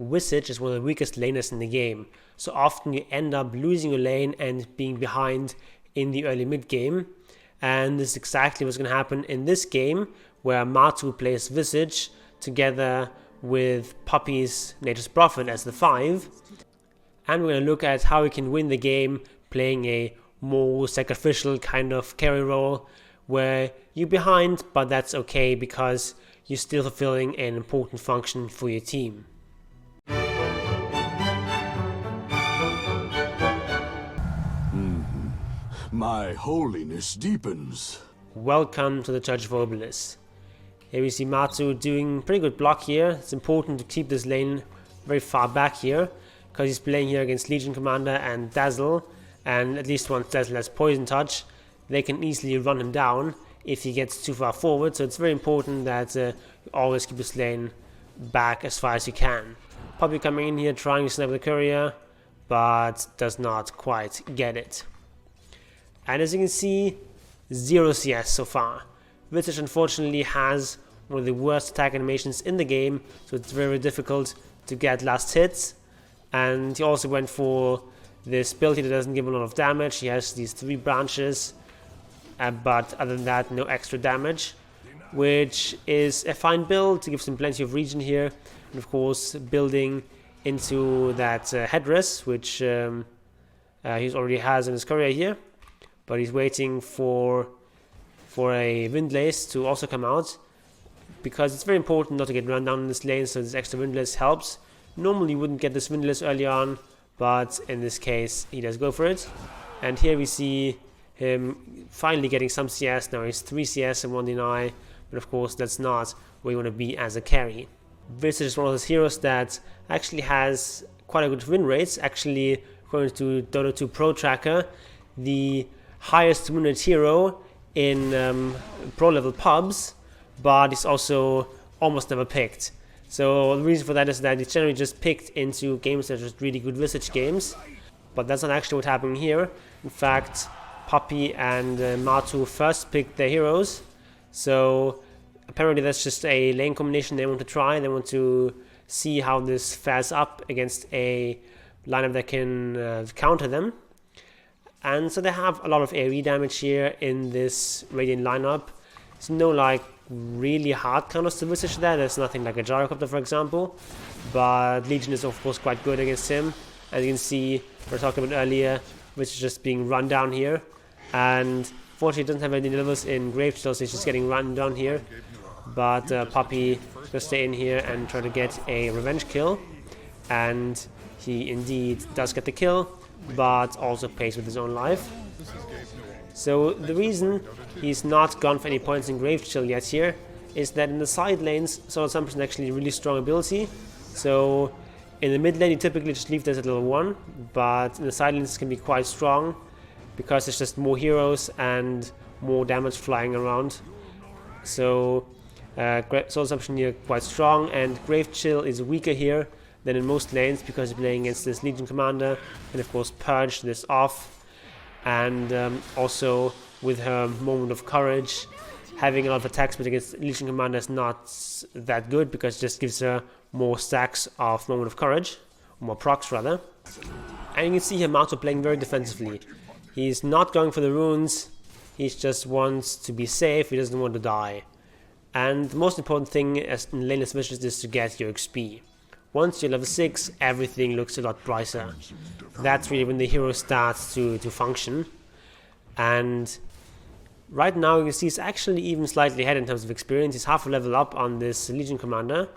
Visage is one of the weakest laners in the game, so often you end up losing your lane and being behind in the early mid game. And this is exactly what's going to happen in this game, where Matu plays Visage together with Puppey's Nature's Prophet as the 5. And we're going to look at how we can win the game playing a more sacrificial kind of carry role, where you're behind, but that's okay because you're still fulfilling an important function for your team. My holiness deepens. Welcome to the Church of Obelisk. Here we see Matu doing pretty good block here. It's important to keep this lane very far back here, because he's playing here against Legion Commander and Dazzle, and at least once Dazzle has Poison Touch, they can easily run him down if he gets too far forward, so it's very important that you always keep this lane back as far as you can. Puppey coming in here trying to snipe the courier, but does not quite get it. And as you can see, 0 CS so far. Visage unfortunately has one of the worst attack animations in the game, so it's very difficult to get last hits. And he also went for this ability that doesn't give a lot of damage. He has these 3 branches, but other than that, no extra damage, which is a fine build to give him plenty of regen here. And of course, building into that headdress, which he already has in his courier here. But he's waiting for a Windlace to also come out, because it's very important not to get run down in this lane, so this extra Windlace helps. Normally you wouldn't get this Windlace early on, but in this case he does go for it. And here we see him finally getting some CS. Now he's 3 CS and 1 deny, but of course that's not where you want to be as a carry. Visage is one of those heroes that actually has quite a good win rates. Actually, according to DotA 2 Pro Tracker, the highest win rate hero in pro level pubs, but it's also almost never picked. So the reason for that is that it's generally just picked into games that are just really good Visage games, but that's not actually what's happening here. In fact, Puppey and Matu first picked their heroes, so apparently that's just a lane combination they want to try. They want to see how this fares up against a lineup that can counter them. And so they have a lot of AoE damage here in this Radiant lineup. There's no like really hard counters to Visage there. There's nothing like a Gyrocopter, for example, but Legion is of course quite good against him. As you can see, we talked about earlier, which is just being run down here, and fortunately doesn't have any levels in Gravestone, so he's just getting run down here. But Puppey is going to stay in here and try to get a revenge kill, and he indeed does get the kill, but also pays with his own life. So the reason he's not gone for any points in Grave Chill yet here is that in the side lanes, Soul Assumption is actually a really strong ability. So in the mid lane you typically just leave this at level 1, but in the side lanes can be quite strong because there's just more heroes and more damage flying around. So Soul Assumption here quite strong, and Grave Chill is weaker here than in most lanes because you're playing against this Legion Commander, and of course Purge this off. And also with her Moment of Courage, having a lot of attack speed against Legion Commander is not that good because it just gives her more stacks of Moment of Courage, or more procs rather. And you can see here Matu playing very defensively. He's not going for the runes, he just wants to be safe, he doesn't want to die. And the most important thing as in laneless Visage is to get your XP. Once you're level 6, everything looks a lot brighter. That's really when the hero starts to function. And right now you can see he's actually even slightly ahead in terms of experience. He's half a level up on this Legion Commander,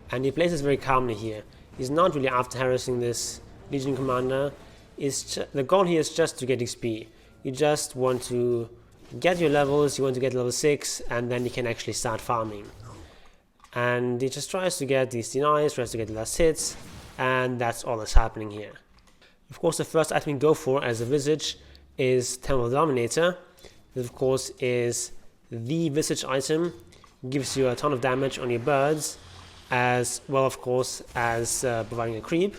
and he plays this very calmly here. He's not really after harassing this Legion Commander. The goal here is just to get XP. You just want to get your levels, you want to get level 6, and then you can actually start farming. And he just tries to get these denies, tries to get the last hits, and that's all that's happening here. Of course, the first item you go for as a Visage is Temple Dominator. This of course is the Visage item, gives you a ton of damage on your birds, as well of course as providing a creep.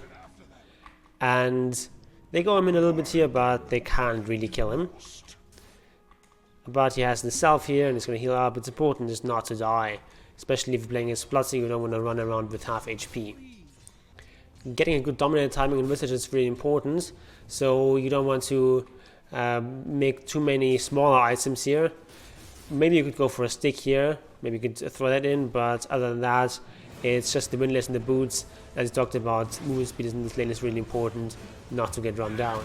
And they go him in a little bit here, but they can't really kill him. But he has the self here and he's going to heal up. It's important just not to die, especially if you're playing as Bloodseeker, you don't want to run around with half HP. getting a good dominator timing in Visage is really important. So you don't want to make too many smaller items here. Maybe you could go for a stick here. Maybe you could throw that in, but other than that, it's just the windlass and the boots. As we talked about, movement speed in this lane is really important not to get run down.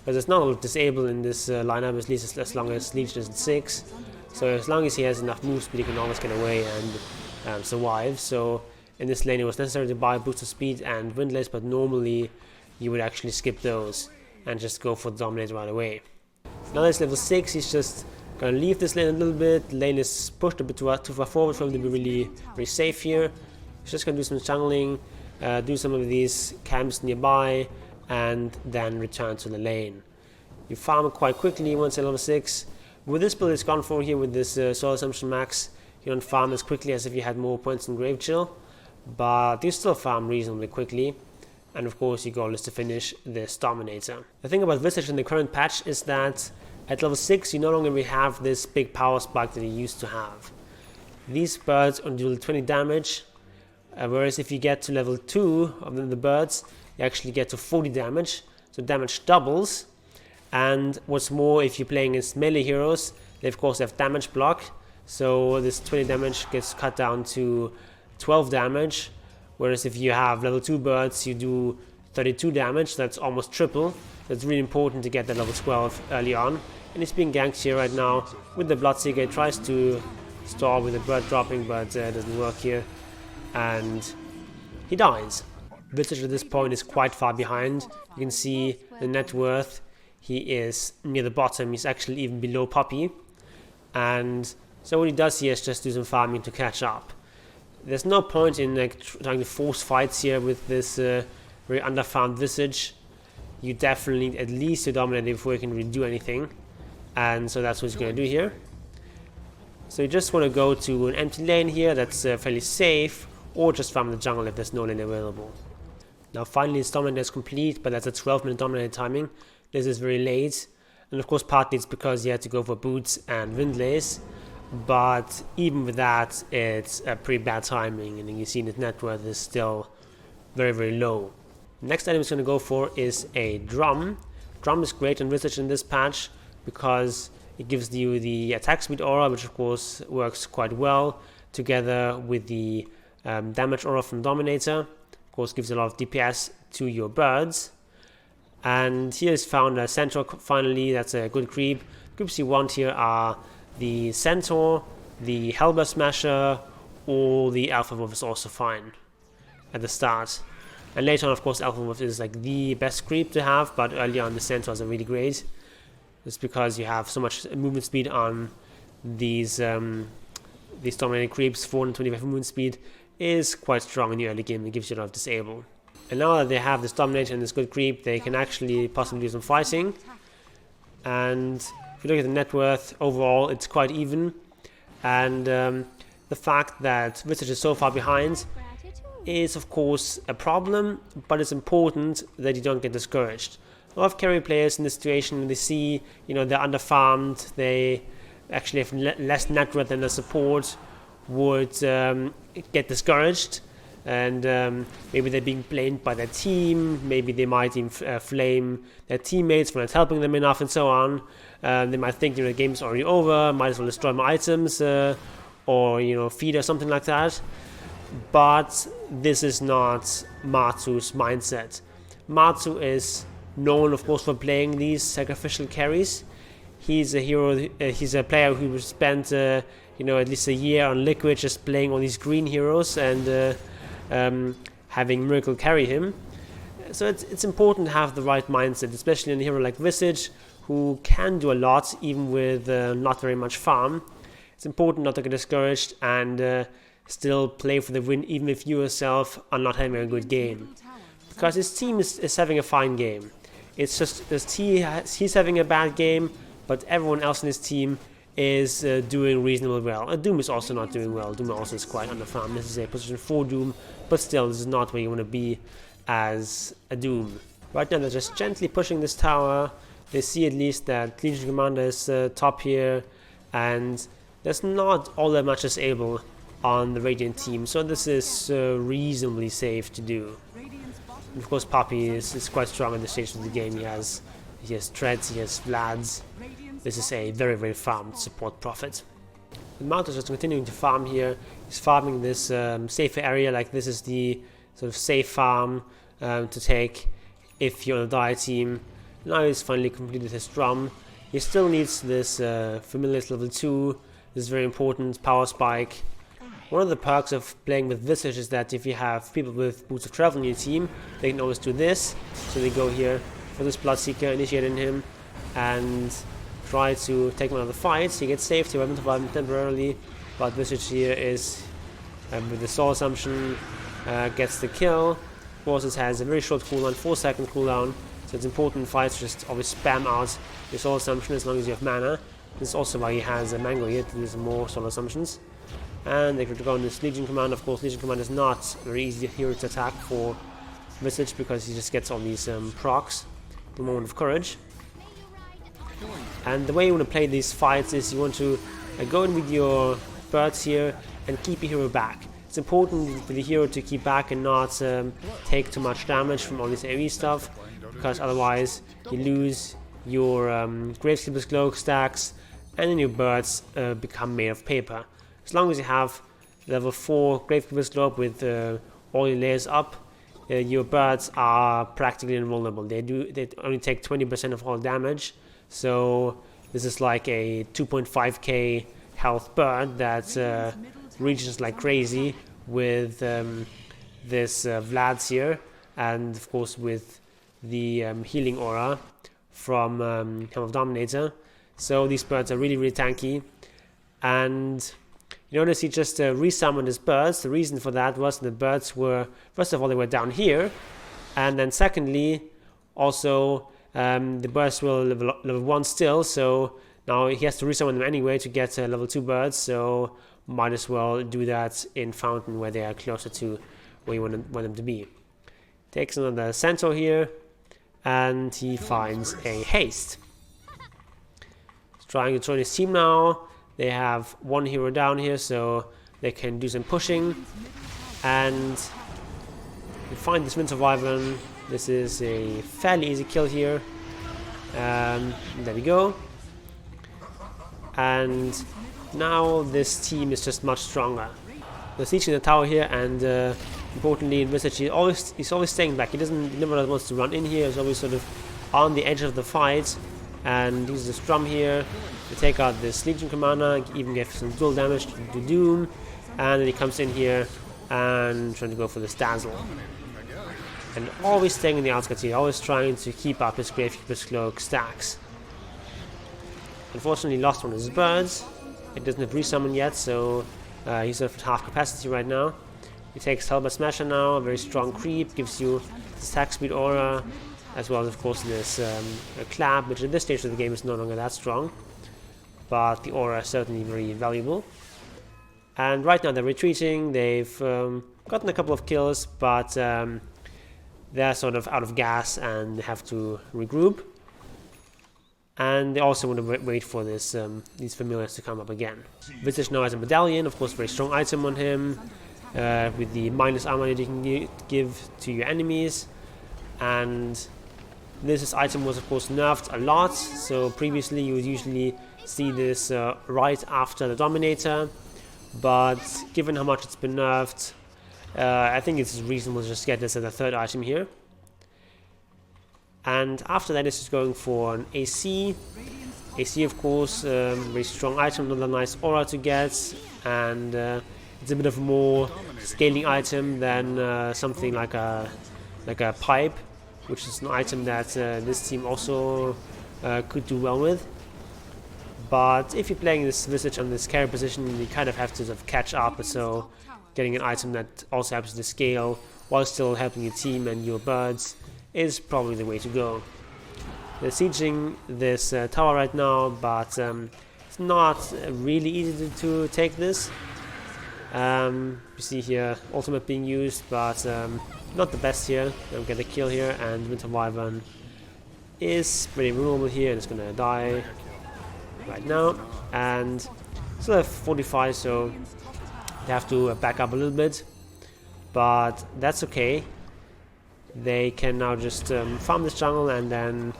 But there's not a lot of disable in this lineup, at least as long as Legion is at 6. So as long as he has enough move speed, he can always get away and survive. So in this lane it was necessary to buy a boost of speed and windlass, but normally you would actually skip those and just go for the dominator right away. Now that it's level 6, he's just gonna leave this lane a little bit. The lane is pushed a bit too far forward for him to be really safe here. He's just gonna do some jungling, do some of these camps nearby, and then return to the lane. You farm it quite quickly once at level 6. With this build it's gone for here with this Soul Assumption max, you don't farm as quickly as if you had more points in Grave Chill, but you still farm reasonably quickly. And of course your goal is to finish this Dominator. The thing about Visage in the current patch is that at level 6 you no longer really have this big power spike that you used to have. These birds only do 20 damage, whereas if you get to level 2 of the birds, you actually get to 40 damage, so damage doubles. And what's more, if you're playing against melee heroes, they of course have damage block, so this 20 damage gets cut down to 12 damage. Whereas if you have level 2 birds, you do 32 damage, that's almost triple. So it's really important to get that level 12 early on. And he's being ganked here right now with the Bloodseeker. He tries to stall with the bird dropping, but it doesn't work here. And he dies. Visage at this point is quite far behind. You can see the net worth. He is near the bottom. He's actually even below Puppey. And so what he does here is just do some farming to catch up. There's no point in trying to force fights here with this very underfarmed Visage. You definitely need at least a Dominator before you can really do anything. And so that's what he's going to do here. So you just want to go to an empty lane here that's fairly safe, or just farm the jungle if there's no lane available. Now finally his Dominator is complete, but that's a 12-minute Dominator timing. This is very late. And of course partly it's because he had to go for boots and windlass. But even with that, it's a pretty bad timing, and you see that net worth is still very low. Next item he's going to go for is a drum. Drum is great on Visage in this patch because it gives you the attack speed aura, which of course works quite well together with the damage aura from Dominator. Of course gives a lot of DPS to your birds. And here is found a Centaur finally. That's a good creep. Creeps you want here are the Centaur, the Hellbear Smasher, or the Alpha Wolf is also fine at the start. And later on, of course, Alpha Wolf is like the best creep to have, but early on the Centaurs are really great. It's because you have so much movement speed on these dominating creeps. 425 movement speed is quite strong in the early game. It gives you a lot of disable. And now that they have this Dominator and this good creep, they can actually possibly do some fighting. And if you look at the net worth overall, it's quite even. And the fact that Visage is so far behind is of course a problem, but it's important that you don't get discouraged. A lot of carry players in this situation, when they see, they're underfarmed, they actually have less net worth than their support, would get discouraged. And maybe they're being blamed by their team, maybe they might even flame their teammates for not helping them enough and so on. They might think, the game's already over, might as well destroy my items, or, feed or something like that. But this is not Matu's mindset. Matu is known, of course, for playing these sacrificial carries. He's a hero, he's a player who spent, at least a year on Liquid just playing all these green heroes and having Miracle carry him. So it's important to have the right mindset, especially in a hero like Visage, who can do a lot even with not very much farm. It's important not to get discouraged and still play for the win, even if you yourself are not having a good game. Because his team is having a fine game. It's just he's having a bad game, but everyone else in his team is doing reasonably well. Doom is also not doing well. Doom also is quite underfarmed. This is a position 4 Doom, but still this is not where you want to be as a Doom. Right now they're just gently pushing this tower. They see at least that Legion Commander is top here, and there's not all that much disable on the Radiant team, so this is reasonably safe to do. And of course, Puppey is quite strong at this stage of the game. He has Treads, he has Vlads. This is a very, very farmed support prophet. And Matu is just continuing to farm here. He's farming this safer area, like this is the sort of safe farm to take if you're on a DotA team. Now he's finally completed his drum. He still needs this Familiar's level 2. This is very important, power spike. One of the perks of playing with Visage is that if you have people with Boots of Travel in your team, they can always do this. So they go here for this Bloodseeker, initiating him, and try to take him out of the fight. He gets saved here by Matumbaman temporarily, but Visage here is, with the Soul Assumption, gets the kill. Of course, it has a very short cooldown, 4-second cooldown, so it's important in fights to just always spam out your Soul Assumption as long as you have mana. This is also why he has a Mango here to do some more Soul Assumptions. And they could go on this Legion Command. Of course, Legion Command is not a very easy hero to attack for Visage because he just gets all these procs, the Moment of Courage. And the way you want to play these fights is you want to go in with your birds here and keep your hero back. It's important for the hero to keep back and not take too much damage from all this AoE stuff, because otherwise you lose your Graveskeeper's Cloak stacks and then your birds become made of paper. As long as you have level 4 Gravekeeper's Cloak with all your layers up, your birds are practically invulnerable. They only take 20% of all damage, so this is like a 2.5k health bird that reaches like crazy with this Vlad's here, and of course with the healing aura from Helm of Dominator. So these birds are really, really tanky, and you notice he just resummoned his birds. The reason for that was the birds were, first of all, they were down here, and then secondly, also the birds were level 1 still, so now he has to resummon them anyway to get level 2 birds, so might as well do that in Fountain where they are closer to where you want them to be. Takes another Centaur here, and he finds a Haste. He's trying to join his team now. They have one hero down here, so they can do some pushing. And you find this Winter Wyvern. This is a fairly easy kill here. There we go. And now this team is just much stronger. They're sieging the tower here, and importantly in Visage, he's always staying back. He never wants to run in here. He's always sort of on the edge of the fight. And uses this drum here to take out this Legion Commander, even give some dual damage to Doom, and then he comes in here and trying to go for this Dazzle. And always staying in the outskirts here, always trying to keep up his Gravekeeper's Cloak stacks. Unfortunately lost one of his birds. It doesn't have resummon yet, so he's sort of at half capacity right now. He takes Halberd Smasher now, a very strong creep, gives you this attack speed aura, as well as of course this clap, which at this stage of the game is no longer that strong, but the aura is certainly very valuable. And right now they're retreating. They've gotten a couple of kills, but they're sort of out of gas and have to regroup. And they also want to wait for this these familiars to come up again. Visage now has a medallion, of course, very strong item on him, with the minus armor that you can give to your enemies. And this item was of course nerfed a lot, so previously you would usually see this right after the Dominator, but given how much it's been nerfed, I think it's reasonable to just get this as a third item here. And after that it's just going for an AC. AC of course, very strong item, another nice aura to get, and it's a bit of a more scaling item than something like a pipe, which is an item that this team also could do well with. But if you're playing this Visage on this carry position, you kind of have to sort of catch up, so getting an item that also helps you to scale while still helping your team and your birds is probably the way to go. They're sieging this tower right now, but it's not really easy to take this. You see here ultimate being used, but not the best here. They'll get a kill here, and Winter Wyvern is pretty vulnerable here and it's gonna die right now. And still have 45, so they have to back up a little bit, but that's okay. they can now just farm this jungle and then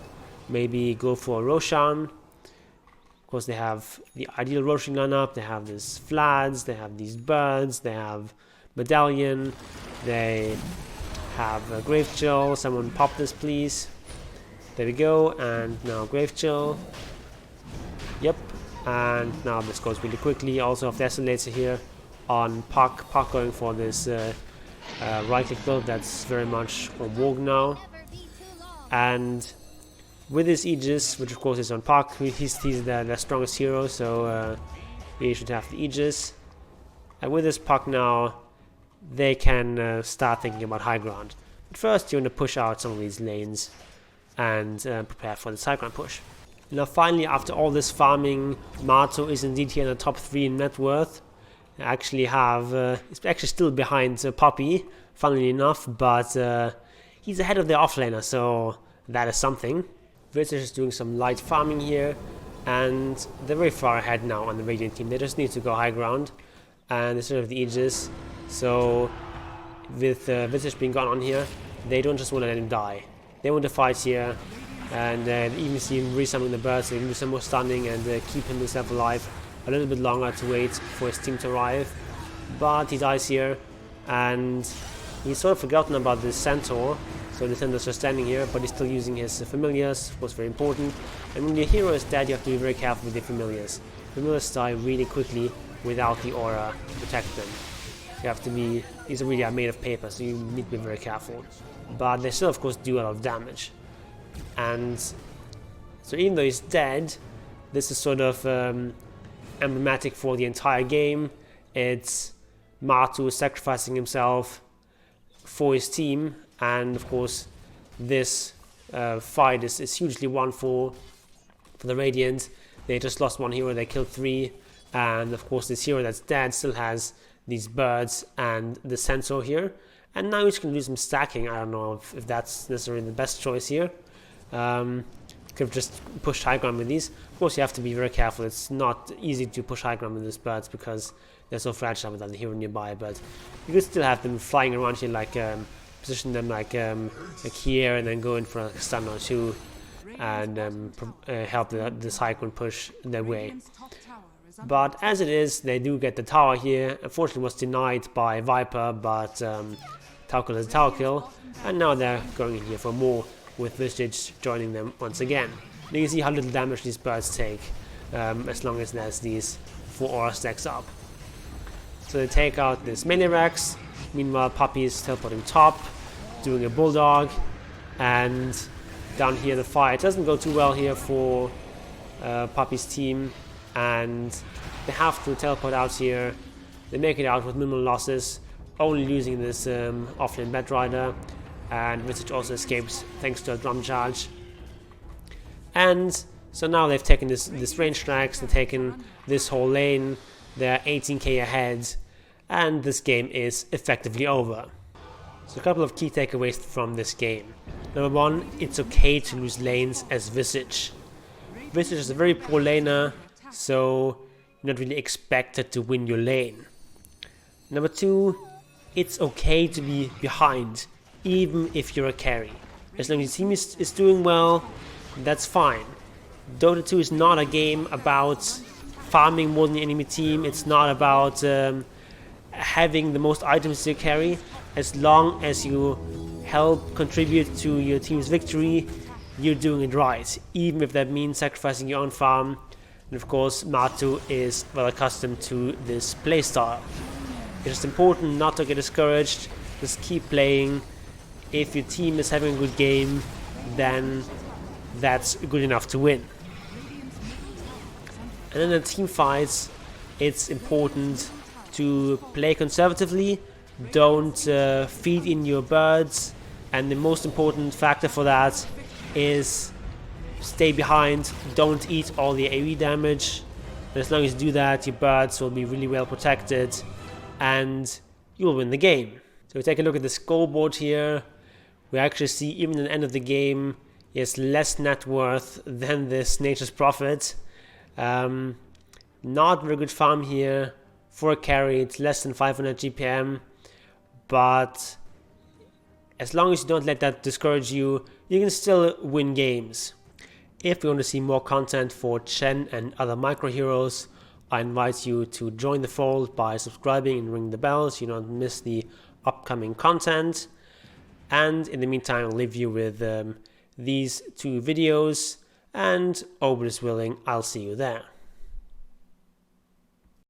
maybe go for a Roshan. Of course, they have the ideal Roshan lineup. They have this Flads, they have these birds, they have Medallion, they have a Grave Chill. Someone pop this, please. There we go, and now Grave Chill. Yep, and now this goes really quickly. Also, have Desolator here on Puck. Puck going for this right-click build that's very much on vogue now. And with this Aegis, which of course is on Puck, he's the strongest hero, so we should have the Aegis. And with this Puck now, they can start thinking about high ground. But first, you want to push out some of these lanes and prepare for the side ground push. Now finally, after all this farming, Matu is indeed here in the top 3 in net worth. Actually it's actually still behind Puppey, funnily enough, but he's ahead of the offlaner, so that is something. Visage is doing some light farming here, and they're very far ahead now on the Radiant team. They just need to go high ground, and instead of the Aegis, so with Visage being gone on here, they don't just want to let him die. They want to fight here, and even see him resummoning the birds, so they can do some more stunning and keep himself alive a little bit longer to wait for his team to arrive. But he dies here, and he's sort of forgotten about this Centaur, so the Centaurs are standing here, but he's still using his familiars, of course very important. And when your hero is dead, you have to be very careful with your familiars. Familiars die really quickly without the aura to protect them. You have to be, these are really made of paper, so you need to be very careful. But they still of course do a lot of damage. And so even though he's dead, this is sort of emblematic for the entire game. It's Matu sacrificing himself for his team, and of course this fight is hugely won for the Radiant. They just lost one hero, they killed 3, and of course this hero that's dead still has these birds and the Centaur here, and now he's going to do some stacking. I don't know if that's necessarily the best choice here. Could have just pushed high ground with these. Of course you have to be very careful. It's not easy to push high ground with these birds because they're so fragile without the hero nearby, but you could still have them flying around here, like position them like here and then go in for a stun or 2 and help this high ground push their way. But as it is, they do get the tower here. Unfortunately was denied by Viper, but tower kill is a tower kill, and now they're going in here for more, with Visage joining them once again. You can see how little damage these birds take as long as there's these 4 aura stacks up. So they take out this melee Rex. Meanwhile Puppey is teleporting top, doing a bulldog, and down here the fight doesn't go too well here for Puppey's team, and they have to teleport out here. They make it out with minimal losses, only losing this offlane Bat Rider, and Visage also escapes thanks to a drum charge. And so now they've taken this range tracks, they've taken this whole lane, they're 18k ahead, and this game is effectively over. So a couple of key takeaways from this game. Number 1, it's okay to lose lanes as Visage. Visage is a very poor laner, so you're not really expected to win your lane. Number 2, it's okay to be behind, even if you're a carry. As long as your team is doing well, that's fine. Dota 2 is not a game about farming more than the enemy team. It's not about having the most items to carry. As long as you help contribute to your team's victory, you're doing it right, even if that means sacrificing your own farm. And of course, Matu is well accustomed to this playstyle. It's important not to get discouraged, just keep playing. If your team is having a good game, then that's good enough to win. And then in team fights, it's important to play conservatively, don't feed in your birds, and the most important factor for that is stay behind, don't eat all the AoE damage. And as long as you do that, your birds will be really well protected and you will win the game. So we take a look at the scoreboard here. We actually see even at the end of the game, he has less net worth than this Nature's Prophet. Not very good farm here. For a carry, it's less than 500 GPM, but as long as you don't let that discourage you, you can still win games. If you want to see more content for Chen and other micro heroes, I invite you to join the fold by subscribing and ring the bell so you don't miss the upcoming content. And in the meantime, I'll leave you with these 2 videos, and Obris willing, I'll see you there.